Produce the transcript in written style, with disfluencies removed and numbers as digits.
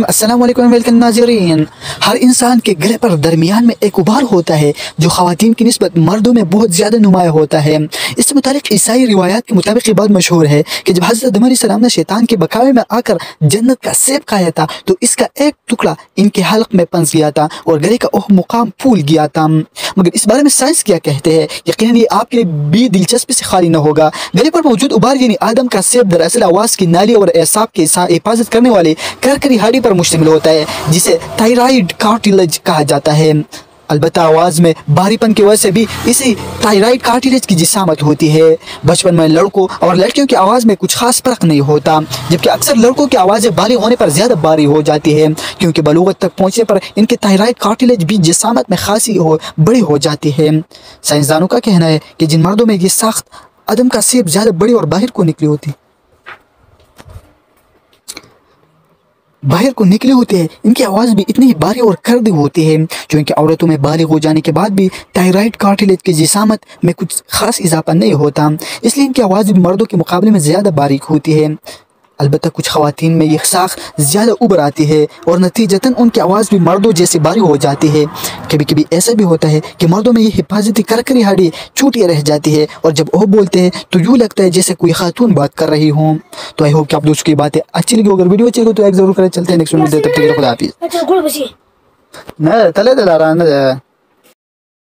रहीम। अस्सलाम वालेकुम वेलकम नाज़रीन। हर इंसान के गले पर दरमियान में एक उभार होता है जो ख़वातीन की निस्बत मर्दों में बहुत ज़्यादा नुमाया होता है। इससे मुतालिक ईसाई रिवायात के मुताबिक ये बात मशहूर है कि जब हज़रत आदम अलैहिस्सलाम ने शैतान के बकावे में आकर जन्नत का सेब खाया था तो इसका एक टुकड़ा इनके हल्क में फंस गया था और गले का ओह मुकाम फूल गया था। मगर इस बारे में साइंस क्या कहते हैं, यकीनन ये आपके लिए भी दिलचस्पी से खाली न होगा। गले पर मौजूद उभार यानी आदम का सेब दरअसल आवाज़ की नाली और एसाब की हिफाजत करने वाले करकरी हड्डी पर मुश्तमिल होता है जिसे थायराइड कार्टिलेज कहा जाता है। अलबत्ता आवाज़ में भारीपन की वजह से भी इसी थायराइड कार्टिलेज की जिसामत होती है। बचपन में लड़कों और लड़कियों की आवाज़ में कुछ खास फर्क नहीं होता, जबकि अक्सर लड़कों की आवाज़ें बालिग होने पर ज़्यादा भारी हो जाती है क्योंकि बलूगत तक पहुँचने पर इनके थायराइड कार्टिलेज भी जिसामत में खासी बड़ी हो जाती है। साइंसदानों का कहना है कि जिन मर्दों में ये साख्त आदम का सेब ज़्यादा बड़ी और बाहर को निकली होती है, इनकी आवाज़ भी इतनी भारी और कर्दी होती है जो इनकी औरतों में बालिग हो जाने के बाद भी थायराइड कार्टिलेज की जिसामत में कुछ खास इजाफा नहीं होता, इसलिए इनकी आवाज़ भी मर्दों के मुकाबले में ज़्यादा बारीक होती है। अलबत्ता कुछ ख़वातीन में ये साख ज़्यादा उभर आती है और नतीजतन उनकी आवाज़ भी मर्दों जैसी भारी हो जाती है। कभी कभी ऐसा भी होता है कि मर्दों में ये हिफाजती करकरी हड्डी छूटी रह जाती है और जब वो बोलते हैं तो यूँ लगता है जैसे कोई खातून बात कर रही हों। तो आई होप कि आप दोस्तों की बातें अच्छी लगी। अगर वीडियो अच्छी लगी तो एक ज़रूर करें। चलते हैं नेक्स्ट वीडियो, तब तक के लिए खुदा हाफिज़।